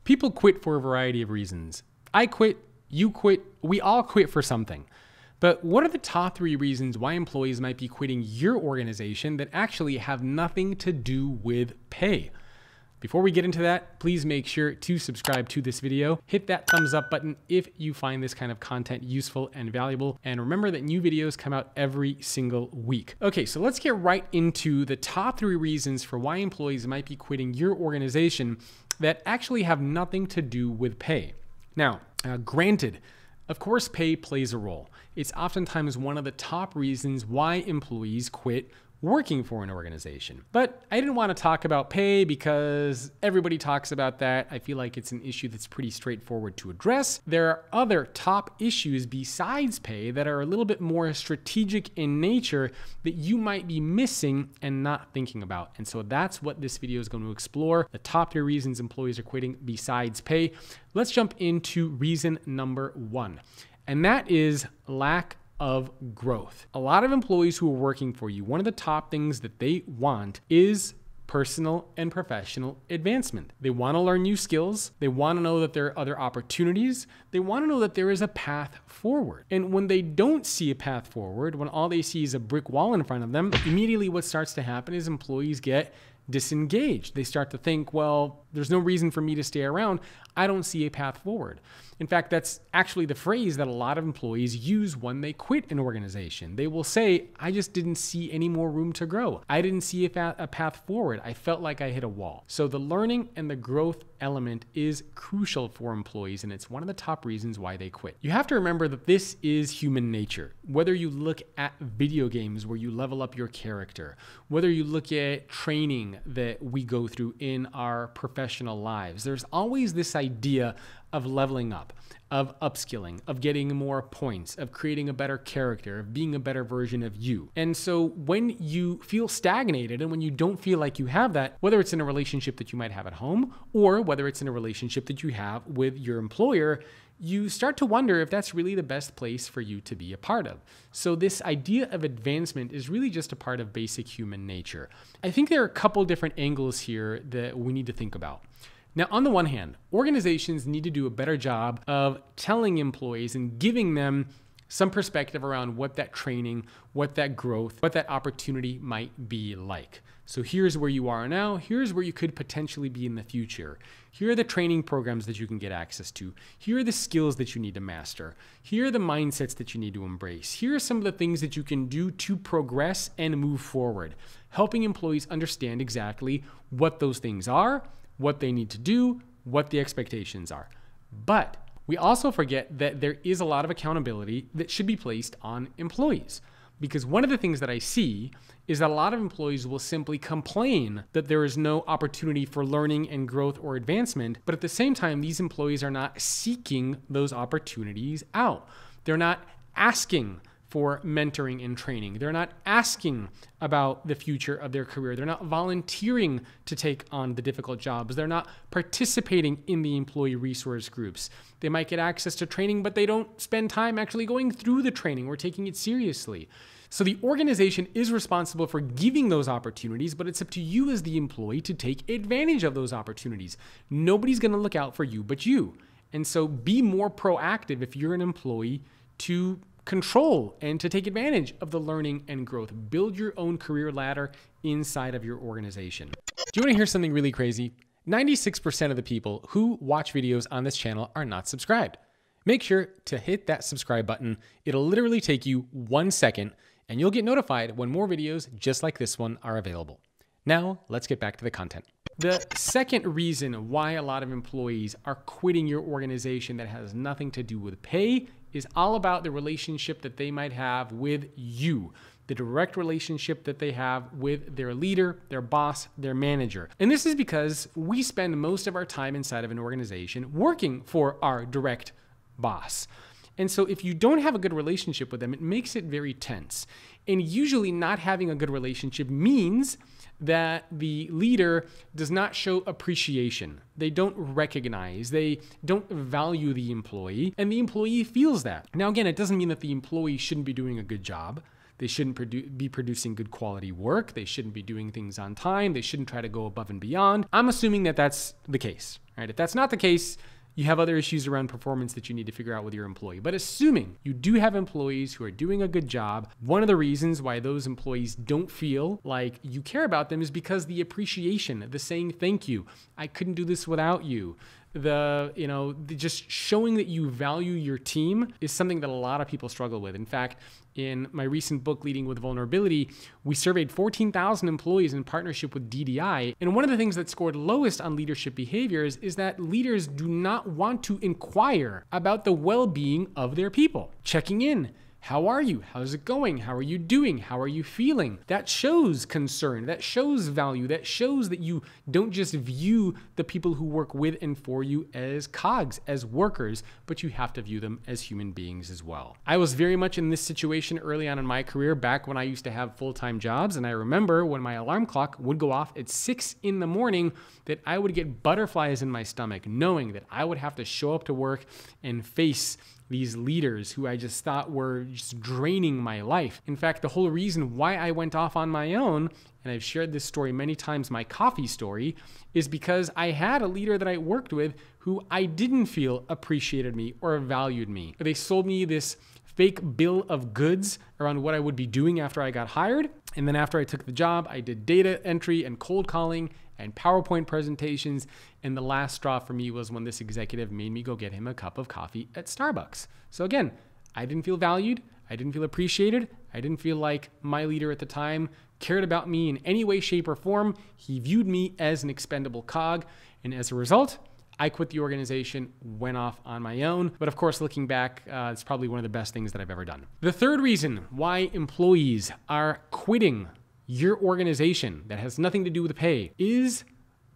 People quit for a variety of reasons. I quit, you quit, we all quit for something. But what are the top 3 reasons why employees might be quitting your organization that actually have nothing to do with pay? Before we get into that, please make sure to subscribe to this video. Hit that thumbs up button if you find this kind of content useful and valuable. And remember that new videos come out every single week. Okay, so let's get right into the top 3 reasons for why employees might be quitting your organization that actually have nothing to do with pay. Now, granted, of course, pay plays a role. It's oftentimes one of the top reasons why employees quit working for an organization. But I didn't want to talk about pay because everybody talks about that. I feel like it's an issue that's pretty straightforward to address. There are other top issues besides pay that are a little bit more strategic in nature that you might be missing and not thinking about. And so that's what this video is going to explore. The top 3 reasons employees are quitting besides pay. Let's jump into reason number 1. And that is lack of growth. A lot of employees who are working for you, one of the top things that they want is personal and professional advancement. They want to learn new skills. They want to know that there are other opportunities. They want to know that there is a path forward. And when they don't see a path forward, when all they see is a brick wall in front of them, immediately what starts to happen is employees get disengaged. They start to think, well, there's no reason for me to stay around. I don't see a path forward. In fact, that's actually the phrase that a lot of employees use when they quit an organization. They will say, I just didn't see any more room to grow. I didn't see a path forward. I felt like I hit a wall. So the learning and the growth element is crucial for employees, and it's one of the top reasons why they quit. You have to remember that this is human nature. Whether you look at video games where you level up your character, whether you look at training that we go through in our professional lives, there's always this idea of leveling up, of upskilling, of getting more points, of creating a better character, of being a better version of you. And so when you feel stagnated and when you don't feel like you have that, whether it's in a relationship that you might have at home or whether it's in a relationship that you have with your employer, you start to wonder if that's really the best place for you to be a part of. So this idea of advancement is really just a part of basic human nature. I think there are a couple different angles here that we need to think about. Now, on the one hand, organizations need to do a better job of telling employees and giving them some perspective around what that training, what that growth, what that opportunity might be like. So here's where you are now. Here's where you could potentially be in the future. Here are the training programs that you can get access to. Here are the skills that you need to master. Here are the mindsets that you need to embrace. Here are some of the things that you can do to progress and move forward, helping employees understand exactly what those things are, what they need to do, what the expectations are. But we also forget that there is a lot of accountability that should be placed on employees. Because one of the things that I see is that a lot of employees will simply complain that there is no opportunity for learning and growth or advancement, but at the same time, these employees are not seeking those opportunities out. They're not asking for mentoring and training. They're not asking about the future of their career. They're not volunteering to take on the difficult jobs. They're not participating in the employee resource groups. They might get access to training, but they don't spend time actually going through the training or taking it seriously. So the organization is responsible for giving those opportunities, but it's up to you as the employee to take advantage of those opportunities. Nobody's going to look out for you but you. And so be more proactive if you're an employee to control and to take advantage of the learning and growth. Build your own career ladder inside of your organization. Do you want to hear something really crazy? 96% of the people who watch videos on this channel are not subscribed. Make sure to hit that subscribe button. It'll literally take you 1 second and you'll get notified when more videos just like this one are available. Now, let's get back to the content. The second reason why a lot of employees are quitting your organization that has nothing to do with pay is all about the relationship that they might have with you, the direct relationship that they have with their leader, their boss, their manager. And this is because we spend most of our time inside of an organization working for our direct boss. And so if you don't have a good relationship with them, it makes it very tense. And usually not having a good relationship means that the leader does not show appreciation. They don't recognize, they don't value the employee, and the employee feels that. Now, again, it doesn't mean that the employee shouldn't be doing a good job. They shouldn't be producing good quality work. They shouldn't be doing things on time. They shouldn't try to go above and beyond. I'm assuming that that's the case. right? If that's not the case, you have other issues around performance that you need to figure out with your employee. But assuming you do have employees who are doing a good job, one of the reasons why those employees don't feel like you care about them is because the appreciation, the saying thank you, I couldn't do this without you, just showing that you value your team is something that a lot of people struggle with. In fact, in my recent book, Leading with Vulnerability, we surveyed 14,000 employees in partnership with DDI. And one of the things that scored lowest on leadership behaviors is that leaders do not want to inquire about the well-being of their people. Checking in. How are you? How's it going? How are you doing? How are you feeling? That shows concern. That shows value. That shows that you don't just view the people who work with and for you as cogs, as workers, but you have to view them as human beings as well. I was very much in this situation early on in my career, back when I used to have full-time jobs. And I remember when my alarm clock would go off at 6 in the morning, that I would get butterflies in my stomach, knowing that I would have to show up to work and face these leaders who I just thought were just draining my life. In fact, the whole reason why I went off on my own, and I've shared this story many times, my coffee story, is because I had a leader that I worked with who I didn't feel appreciated me or valued me. They sold me this fake bill of goods around what I would be doing after I got hired. And then after I took the job, I did data entry and cold calling and PowerPoint presentations. And the last straw for me was when this executive made me go get him a cup of coffee at Starbucks. So again, I didn't feel valued. I didn't feel appreciated. I didn't feel like my leader at the time cared about me in any way, shape, or form. He viewed me as an expendable cog. And as a result, I quit the organization, went off on my own. But of course, looking back, it's probably one of the best things that I've ever done. The third reason why employees are quitting your organization that has nothing to do with pay is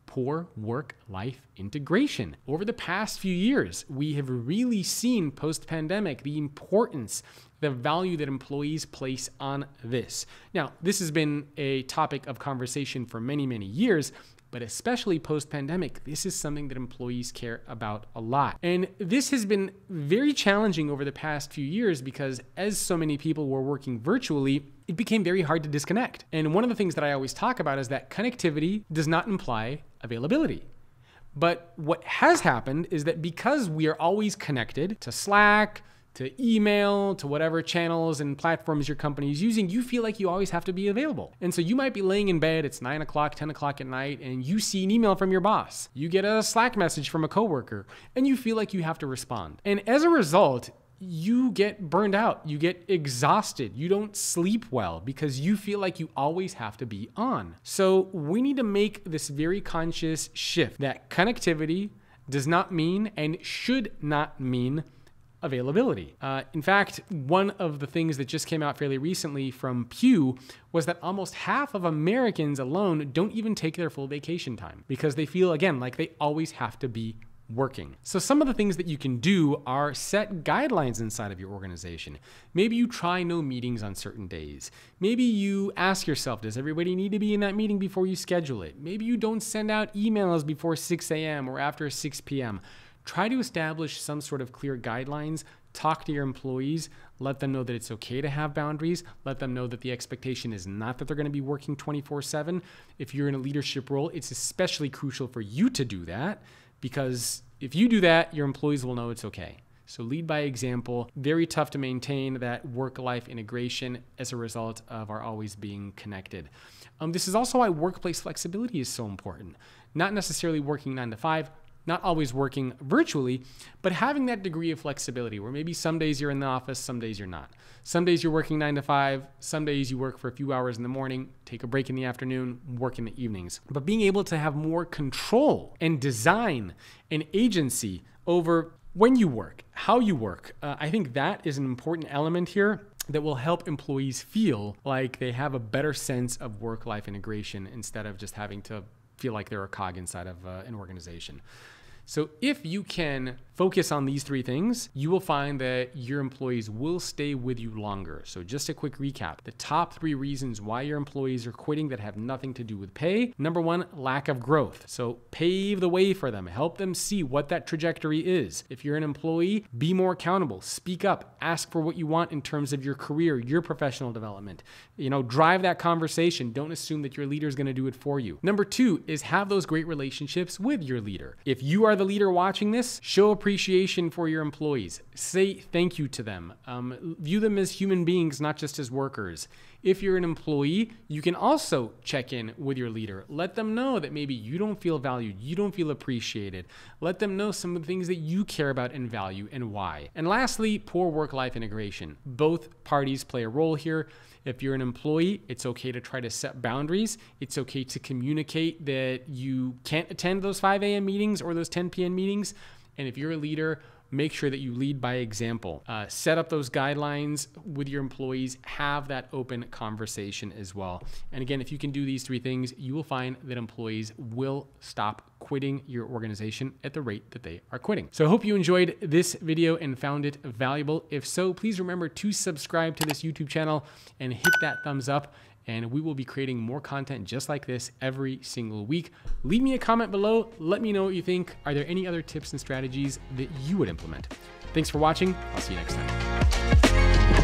poor work-life integration. Over the past few years, we have really seen post-pandemic the importance, the value that employees place on this. Now, this has been a topic of conversation for many, many years, but especially post-pandemic, this is something that employees care about a lot. And this has been very challenging over the past few years because as so many people were working virtually, it became very hard to disconnect. And one of the things that I always talk about is that connectivity does not imply availability. But what has happened is that because we are always connected to Slack, to email, to whatever channels and platforms your company is using, you feel like you always have to be available. And so you might be laying in bed, it's 9 o'clock, 10 o'clock at night, and you see an email from your boss. You get a Slack message from a coworker, and you feel like you have to respond. And as a result, you get burned out, you get exhausted, you don't sleep well because you feel like you always have to be on. So we need to make this very conscious shift that connectivity does not mean and should not mean availability. In fact, one of the things that just came out fairly recently from Pew was that almost half of Americans alone don't even take their full vacation time because they feel, again, like they always have to be working. So some of the things that you can do are set guidelines inside of your organization. Maybe you try no meetings on certain days. Maybe you ask yourself, does everybody need to be in that meeting before you schedule it? Maybe you don't send out emails before 6 a.m. or after 6 p.m. Try to establish some sort of clear guidelines. Talk to your employees. Let them know that it's okay to have boundaries. Let them know that the expectation is not that they're going to be working 24/7. If you're in a leadership role, it's especially crucial for you to do that because if you do that, your employees will know it's okay. So lead by example. Very tough to maintain that work-life integration as a result of our always being connected. This is also why workplace flexibility is so important. Not necessarily working 9 to 5, not always working virtually, but having that degree of flexibility where maybe some days you're in the office, some days you're not. Some days you're working 9 to 5, some days you work for a few hours in the morning, take a break in the afternoon, work in the evenings. But being able to have more control and design and agency over when you work, how you work, I think that is an important element here that will help employees feel like they have a better sense of work-life integration instead of just having to feel like they're a cog inside of an organization. So if you can focus on these 3 things, you will find that your employees will stay with you longer. So just a quick recap, the top 3 reasons why your employees are quitting that have nothing to do with pay. Number 1, lack of growth. So pave the way for them, help them see what that trajectory is. If you're an employee, be more accountable, speak up, ask for what you want in terms of your career, your professional development. Drive that conversation. Don't assume that your leader is going to do it for you. Number 2 is have those great relationships with your leader. If you are the leader watching this, show appreciation for your employees. Say thank you to them. View them as human beings, not just as workers. If you're an employee, you can also check in with your leader. Let them know that maybe you don't feel valued, you don't feel appreciated. Let them know some of the things that you care about and value and why. And lastly, poor work-life integration. Both parties play a role here. If you're an employee, it's okay to try to set boundaries. It's okay to communicate that you can't attend those 5 a.m. meetings or those 10 p.m. meetings. And if you're a leader, make sure that you lead by example. Set up those guidelines with your employees. Have that open conversation as well. And again, if you can do these 3 things, you will find that employees will stop quitting your organization at the rate that they are quitting. So I hope you enjoyed this video and found it valuable. If so, please remember to subscribe to this YouTube channel and hit that thumbs up. And we will be creating more content just like this every single week. Leave me a comment below. Let me know what you think. Are there any other tips and strategies that you would implement? Thanks for watching. I'll see you next time.